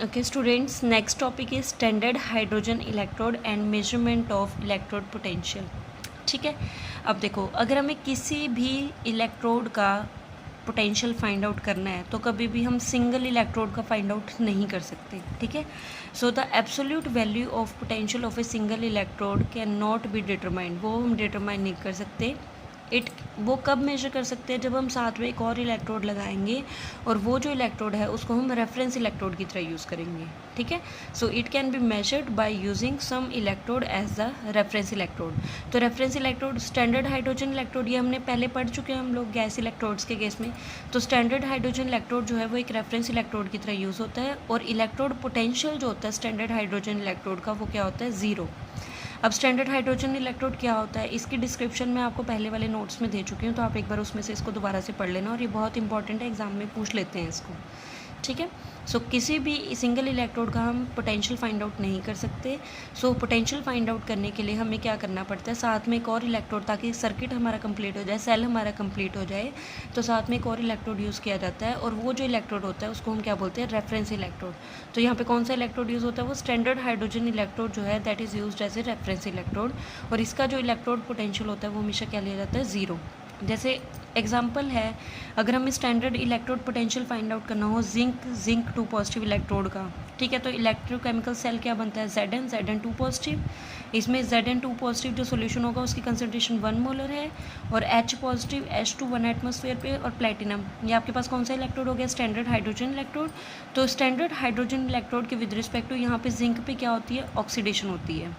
Okay students, next topic is standard hydrogen electrode and measurement of electrode potential. ठीक है, अब देखो, अगर हमें किसी भी इलेक्ट्रोड का पोटेंशियल फाइंड आउट करना है तो कभी भी हम सिंगल इलेक्ट्रोड का फाइंड आउट नहीं कर सकते। ठीक है, so the absolute value of potential of a single electrode can not be determined, वो हम डिटरमाइन नहीं कर सकते। वो कब मेजर कर सकते हैं, जब हम साथ में एक और इलेक्ट्रोड लगाएंगे और वो जो इलेक्ट्रोड है उसको हम रेफरेंस इलेक्ट्रोड की तरह यूज़ करेंगे। ठीक है, so it can be measured by using some electrode as the reference electrode. तो reference electrode, standard hydrogen electrode, ये हमने पहले पढ़ चुके हैं हम लोग गैस इलेक्ट्रोड्स के केस में। तो स्टैंडर्ड हाइड्रोजन इलेक्ट्रोड जो है वो एक रेफरेंस इलेक्ट्रोड की तरह यूज़ होता है, और इलेक्ट्रोड पोटेंशियल जो होता है स्टैंडर्ड हाइड्रोजन इलेक्ट्रोड का, वो क्या होता है, ज़ीरो। अब स्टैंडर्ड हाइड्रोजन इलेक्ट्रोड क्या होता है, इसकी डिस्क्रिप्शन मैं आपको पहले वाले नोट्स में दे चुकी हूँ, तो आप एक बार उसमें से इसको दोबारा से पढ़ लेना, और ये बहुत इंपॉर्टेंट है, एग्जाम में पूछ लेते हैं इसको। ठीक है, सो किसी भी सिंगल इलेक्ट्रोड का हम पोटेंशियल फाइंड आउट नहीं कर सकते। सो पोटेंशियल फाइंड आउट करने के लिए हमें क्या करना पड़ता है, साथ में एक और इलेक्ट्रोड, ताकि सर्किट हमारा कंप्लीट हो जाए, सेल हमारा कंप्लीट हो जाए, तो साथ में एक और इलेक्ट्रोड यूज़ किया जाता है, और वो जो इलेक्ट्रोड होता है उसको हम क्या बोलते हैं, रेफरेंस इलेक्ट्रोड। तो यहाँ पे कौन सा इलेक्ट्रोड यूज़ होता है, वो स्टैंडर्ड हाइड्रोजन इलेक्ट्रोड जो है that is used as a reference electrode, और इसका जो इलेक्ट्रोड पोटेंशियल होता है वो हमेशा क्या लिया जाता है, ज़ीरो। जैसे एग्जाम्पल है, अगर हमें standard electrode potential find out करना हो जिंक 2 पॉजिटिव इलेक्ट्रोड का, ठीक है, तो इलेक्ट्रोकेमिकल सेल क्या बनता है, Zn 2 पॉजिटिव। इसमें Zn 2 पॉजिटिव जो सोल्यूशन होगा उसकी कंसनट्रेशन 1 मोलर है, और H पॉजिटिव H2 1 एटमॉस्फेयर पे, और प्लेटिनम, ये आपके पास कौन सा इलेक्ट्रोड हो गया, स्टैंडर्ड हाइड्रोजन इलेक्ट्रोड। तो स्टैंडर्ड हाइड्रोजन इलेक्ट्रोड के विद रिस्पेक्ट टू यहाँ पे जिंक पे क्या होती है, ऑक्सीडेशन होती है।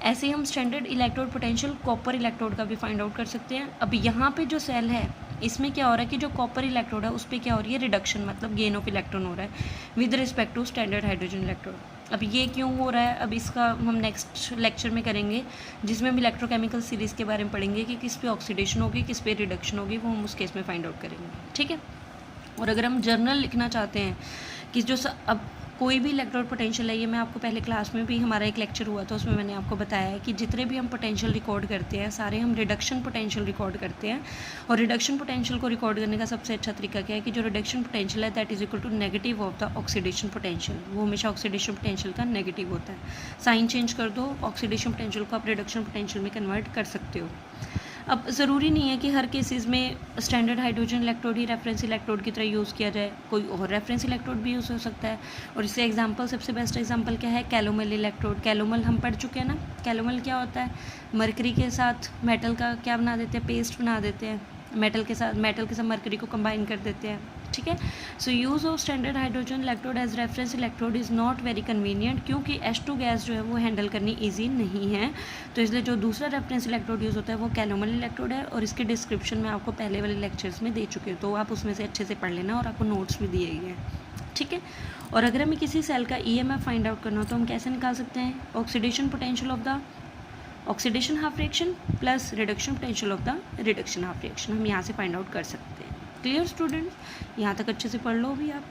ऐसे ही हम standard electrode potential copper electrode का भी फाइंड आउट कर सकते हैं। अब यहाँ पे जो सेल है इसमें क्या हो रहा है कि जो कॉपर इलेक्ट्रोड है उस पर क्या हो रही है, रिडक्शन, मतलब गेन ऑफ इलेक्ट्रॉन हो रहा है with respect to standard hydrogen electrode. अब ये क्यों हो रहा है, अब इसका हम नेक्स्ट लेक्चर में करेंगे, जिसमें हम इलेक्ट्रोकेमिकल सीरीज़ के बारे में पढ़ेंगे कि किस पे ऑक्सीडेशन होगी, किस पे रिडक्शन होगी, वो हम उस केस में फाइंड आउट करेंगे। ठीक है, और अगर हम जर्नल लिखना चाहते हैं कि जो अब कोई भी इलेक्ट्रोड पोटेंशियल है, ये मैं आपको पहले क्लास में भी, हमारा एक लेक्चर हुआ था उसमें मैंने आपको बताया है कि जितने भी हम पोटेंशियल रिकॉर्ड करते हैं सारे हम रिडक्शन पोटेंशियल रिकॉर्ड करते हैं, और रिडक्शन पोटेंशियल को रिकॉर्ड करने का सबसे अच्छा तरीका क्या है कि जो रिडक्शन पोटेंशियल है that is equal to negative of the oxidation potential, वो हमेशा ऑक्सीडेशन पोटेंशियल का नेगेटिव होता है। साइन चेंज कर दो, ऑक्सीडेशन पोटेंशियल को आप रिडक्शन पोटेंशियल में कन्वर्ट कर सकते हो। अब ज़रूरी नहीं है कि हर केसेस में स्टैंडर्ड हाइड्रोजन इलेक्ट्रोड ही रेफरेंस इलेक्ट्रोड की तरह यूज़ किया जाए, कोई और रेफरेंस इलेक्ट्रोड भी यूज़ हो सकता है। और इससे एग्जांपल, सबसे बेस्ट एग्जांपल क्या है, कैलोमल इलेक्ट्रोड। कैलोमल हम पढ़ चुके हैं ना, कैलोमल क्या होता है, मरकरी के साथ मेटल का क्या बना देते हैं, पेस्ट बना देते हैं, मेटल के साथ मरकरी को कंबाइन कर देते हैं। ठीक है, so use of standard hydrogen electrode as reference electrode is not very convenient, क्योंकि H2 गैस जो है वो हैंडल करनी ईजी नहीं है। तो इसलिए जो दूसरा रेफरेंस इलेक्ट्रोड यूज़ होता है वो कैलोमल इलेक्ट्रोड है, और इसके डिस्क्रिप्शन में आपको पहले वाले लेक्चर्स में दे चुके हो, तो आप उसमें से अच्छे से पढ़ लेना, और आपको नोट्स भी दिए गए हैं। ठीक है, और अगर हमें किसी सेल का EMF फाइंड आउट करना हो तो हम कैसे निकाल सकते हैं, oxidation potential of the oxidation half reaction plus reduction potential of the reduction half reaction, हम यहाँ से फाइंड आउट कर सकते हैं। क्लियर स्टूडेंट्स, यहाँ तक अच्छे से पढ़ लो भी आप।